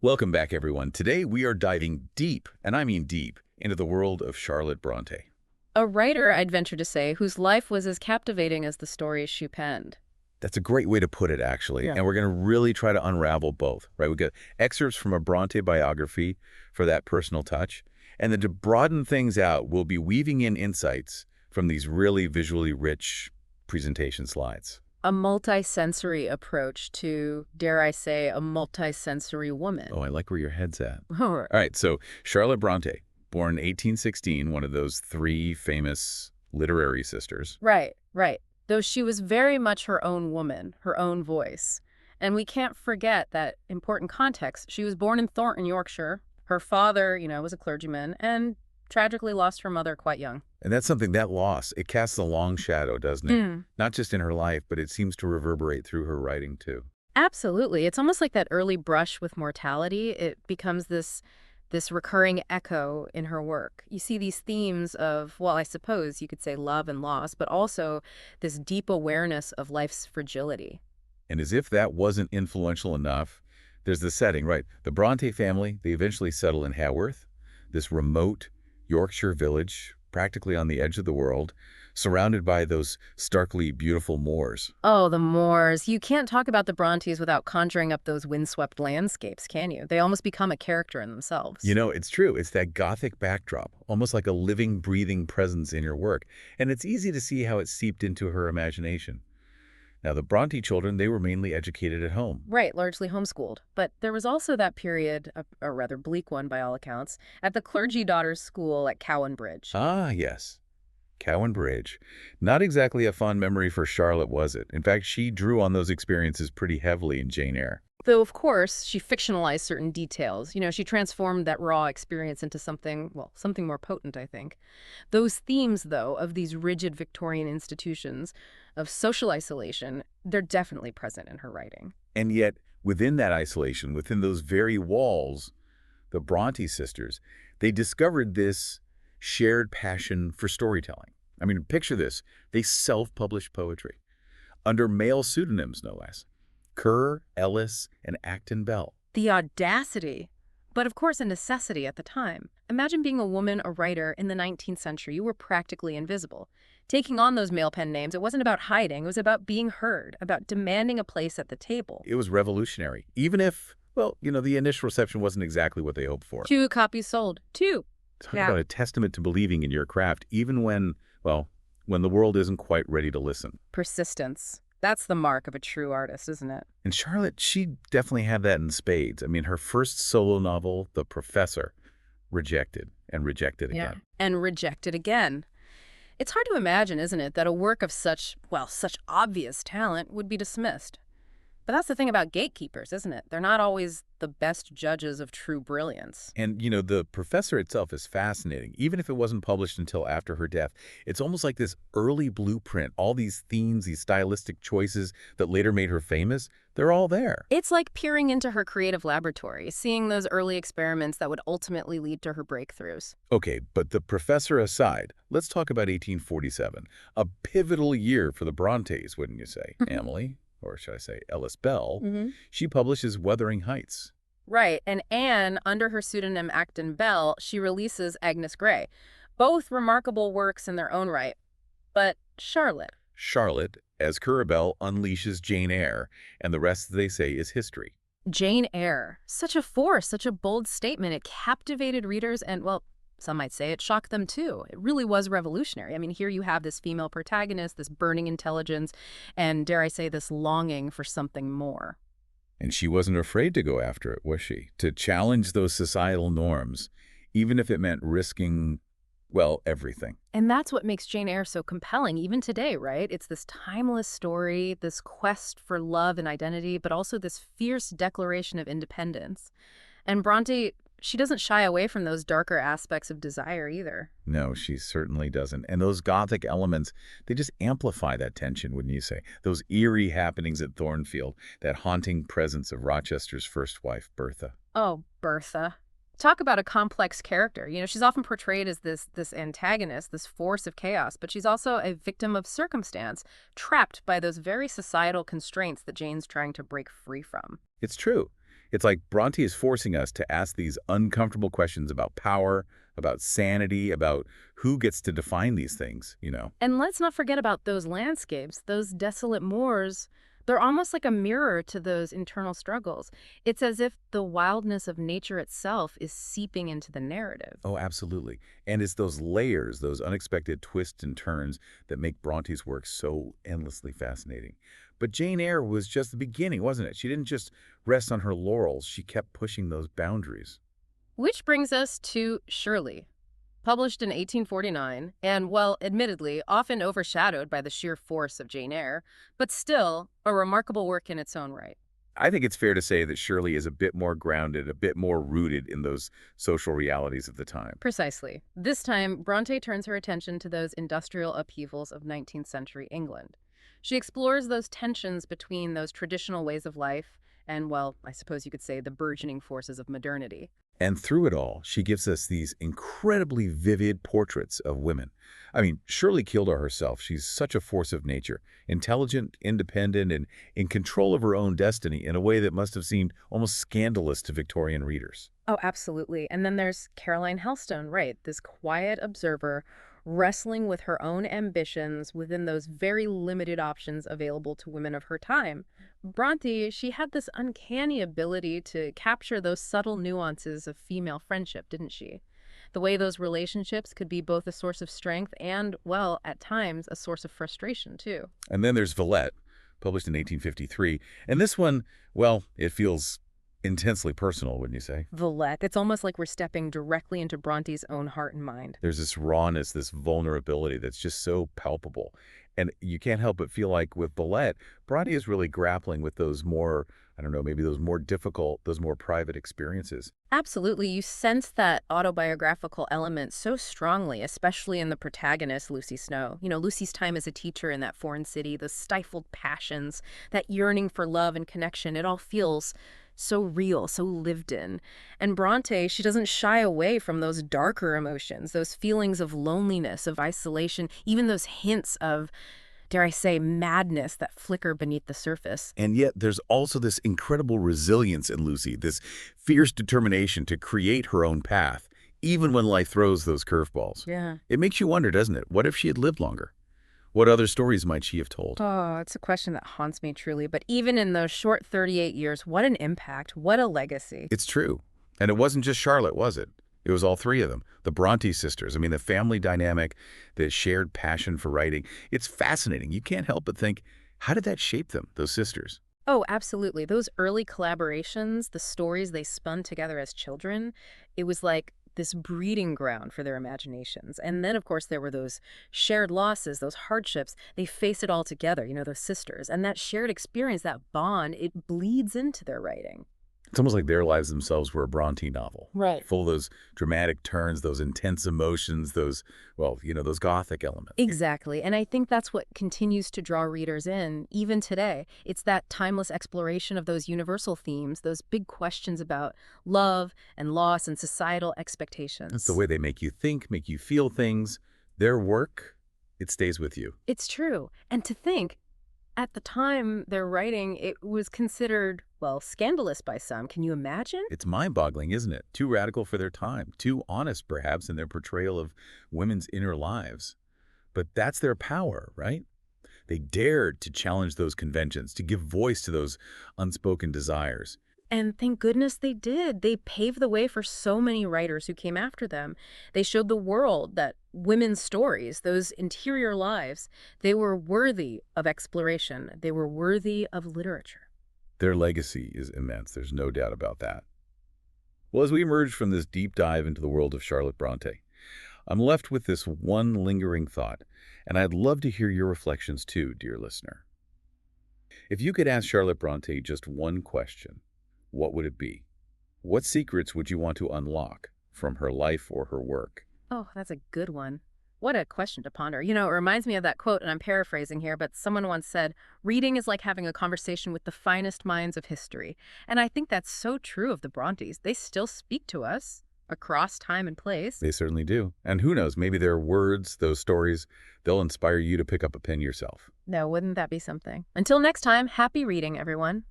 Welcome back, everyone. Today we are diving deep, and I mean deep, into the world of Charlotte Brontë. A writer, I'd venture to say, whose life was as captivating as the stories she penned. That's a great way to put it, actually, Yeah. and we're going to really try to unravel both, right? We've got excerpts from a Brontë biography for that personal touch, and then to broaden things out, we'll be weaving in insights from these really visually rich presentation slides. A multi-sensory approach to, dare I say, a multi-sensory woman. Oh, I like where your head's at. Oh, All right, so Charlotte Brontë, born 1816, one of those three famous literary sisters. right, right. Though she was very much her own woman, her own voice. And we can't forget that important context. She was born in Thornton, Yorkshire. Her father, was a clergyman and tragically lost her mother quite young. And that's something, that loss, it casts a long shadow, doesn't it? Mm. Not just in her life, but it seems to reverberate through her writing, too. Absolutely. It's almost like that early brush with mortality. It becomes this recurring echo in her work. You see these themes of, well, I suppose you could say love and loss, but also this deep awareness of life's fragility. And as if that wasn't influential enough, there's the setting, right? The Brontë family, they eventually settle in Haworth, this remote Yorkshire village, practically on the edge of the world, surrounded by those starkly beautiful moors. Oh, the moors. You can't talk about the Brontes without conjuring up those windswept landscapes, can you? They almost become a character in themselves. You know, it's true. It's that Gothic backdrop, almost like a living, breathing presence in your work. And it's easy to see how it seeped into her imagination. Now, the Brontë children, they were mainly educated at home. Right, largely homeschooled. But there was also that period, a rather bleak one by all accounts, at the clergy daughters' school at Cowan Bridge. Ah, yes. Cowan Bridge. Not exactly a fond memory for Charlotte, was it? In fact, she drew on those experiences pretty heavily in Jane Eyre. Though, of course, she fictionalized certain details. She transformed that raw experience into something, well, something more potent, I think. Those themes, though, of these rigid Victorian institutions, of social isolation, they're definitely present in her writing. And yet, within that isolation, within those very walls, the Brontë sisters, they discovered this shared passion for storytelling. I mean, picture this. They self-published poetry under male pseudonyms, no less. Kerr, Ellis, and Acton Bell. The audacity! But of course, a necessity at the time. Imagine being a woman, a writer in the 19th century. You were practically invisible. Taking on those male pen names, it wasn't about hiding. It was about being heard, about demanding a place at the table. It was revolutionary, even if, well, the initial reception wasn't exactly what they hoped for. 2 copies sold. 2. Talk about a testament to believing in your craft, even when, well, when the world isn't quite ready to listen. Persistence. That's the mark of a true artist, isn't it? And Charlotte, she definitely had that in spades. I mean, her first solo novel, The Professor, rejected and rejected again. And rejected again. It's hard to imagine, isn't it, that a work of such obvious talent would be dismissed. But that's the thing about gatekeepers, isn't it? They're not always the best judges of true brilliance. And, The Professor itself is fascinating. Even if it wasn't published until after her death, it's almost like this early blueprint. All these themes, these stylistic choices that later made her famous, they're all there. It's like peering into her creative laboratory, seeing those early experiments that would ultimately lead to her breakthroughs. Okay, but The Professor aside, let's talk about 1847. A pivotal year for the Brontes, wouldn't you say, Emily? Or should I say Ellis Bell, she publishes Wuthering Heights. Right, and Anne, under her pseudonym Acton Bell, she releases Agnes Grey. Both remarkable works in their own right. But Charlotte. Charlotte, as Currer Bell, unleashes Jane Eyre, and the rest, they say, is history. Jane Eyre. Such a force, such a bold statement. It captivated readers and, well, some might say it shocked them too. It really was revolutionary. I mean, here you have this female protagonist, this burning intelligence, and dare I say, this longing for something more. And she wasn't afraid to go after it, was she? To challenge those societal norms, even if it meant risking, well, everything. And that's what makes Jane Eyre so compelling, even today, right? It's this timeless story, this quest for love and identity, but also this fierce declaration of independence. And Bronte, she doesn't shy away from those darker aspects of desire either. No, she certainly doesn't. And those Gothic elements, they just amplify that tension, wouldn't you say? Those eerie happenings at Thornfield, that haunting presence of Rochester's first wife, Bertha. Oh, Bertha. Talk about a complex character. She's often portrayed as this antagonist, this force of chaos, but she's also a victim of circumstance, trapped by those very societal constraints that Jane's trying to break free from. It's true. It's like Bronte is forcing us to ask these uncomfortable questions about power, about sanity, about who gets to define these things. And let's not forget about those landscapes, those desolate moors. They're almost like a mirror to those internal struggles. It's as if the wildness of nature itself is seeping into the narrative. Oh, absolutely. And it's those layers, those unexpected twists and turns that make Bronte's work so endlessly fascinating. But Jane Eyre was just the beginning, wasn't it? She didn't just rest on her laurels. She kept pushing those boundaries. Which brings us to Shirley, published in 1849, and, well, admittedly, often overshadowed by the sheer force of Jane Eyre, but still a remarkable work in its own right. I think it's fair to say that Shirley is a bit more grounded, a bit more rooted in those social realities of the time. Precisely. This time, Bronte turns her attention to those industrial upheavals of 19th century England. She explores those tensions between those traditional ways of life and, well, I suppose you could say the burgeoning forces of modernity. And through it all, she gives us these incredibly vivid portraits of women. I mean, Shirley Kildaw herself, she's such a force of nature, intelligent, independent, and in control of her own destiny in a way that must have seemed almost scandalous to Victorian readers. Oh, absolutely. And then there's Caroline Helstone, right? This quiet observer wrestling with her own ambitions within those very limited options available to women of her time. Bronte, she had this uncanny ability to capture those subtle nuances of female friendship, didn't she? The way those relationships could be both a source of strength and, well, at times, a source of frustration, too. And then there's Villette, published in 1853. And this one, well, it feels intensely personal, wouldn't you say? Villette, it's almost like we're stepping directly into Bronte's own heart and mind. There's this rawness, this vulnerability that's just so palpable. And you can't help but feel like with Villette, Bronte is really grappling with those more, I don't know, maybe those more difficult, those more private experiences. Absolutely. You sense that autobiographical element so strongly, especially in the protagonist, Lucy Snow. Lucy's time as a teacher in that foreign city, the stifled passions, that yearning for love and connection, it all feels so real, so lived in. And Bronte, she doesn't shy away from those darker emotions, those feelings of loneliness, of isolation, even those hints of, dare I say, madness that flicker beneath the surface. And yet there's also this incredible resilience in Lucy, this fierce determination to create her own path, even when life throws those curveballs. Yeah. It makes you wonder, doesn't it? What if she had lived longer? What other stories might she have told? Oh, it's a question that haunts me truly. But even in those short 38 years, what an impact, what a legacy. It's true. And it wasn't just Charlotte, was it? It was all three of them. The Bronte sisters. I mean, the family dynamic, the shared passion for writing. It's fascinating. You can't help but think, how did that shape them, those sisters? Oh, absolutely. Those early collaborations, the stories they spun together as children, it was like this breeding ground for their imaginations. And then, of course, there were those shared losses, those hardships. They face it all together, those sisters. And that shared experience, that bond, it bleeds into their writing. It's almost like their lives themselves were a Bronte novel. Right. Full of those dramatic turns, those intense emotions, those, well, those Gothic elements. Exactly. And I think that's what continues to draw readers in, even today. It's that timeless exploration of those universal themes, those big questions about love and loss and societal expectations. It's the way they make you think, make you feel things. Their work, it stays with you. It's true. And to think, at the time they're writing, it was considered, well, scandalous by some. Can you imagine? It's mind-boggling, isn't it? Too radical for their time, too honest, perhaps, in their portrayal of women's inner lives. But that's their power, right? They dared to challenge those conventions, to give voice to those unspoken desires. And thank goodness they did. They paved the way for so many writers who came after them. They showed the world that women's stories, those interior lives, they were worthy of exploration. They were worthy of literature. Their legacy is immense. There's no doubt about that. Well, as we emerge from this deep dive into the world of Charlotte Brontë, I'm left with this one lingering thought, and I'd love to hear your reflections too, dear listener. If you could ask Charlotte Brontë just one question, what would it be? What secrets would you want to unlock from her life or her work? Oh, that's a good one. What a question to ponder. It reminds me of that quote, and I'm paraphrasing here, but someone once said, reading is like having a conversation with the finest minds of history. And I think that's so true of the Brontes. They still speak to us across time and place. They certainly do. And who knows, maybe their words, those stories, they'll inspire you to pick up a pen yourself. No, wouldn't that be something? Until next time, happy reading, everyone.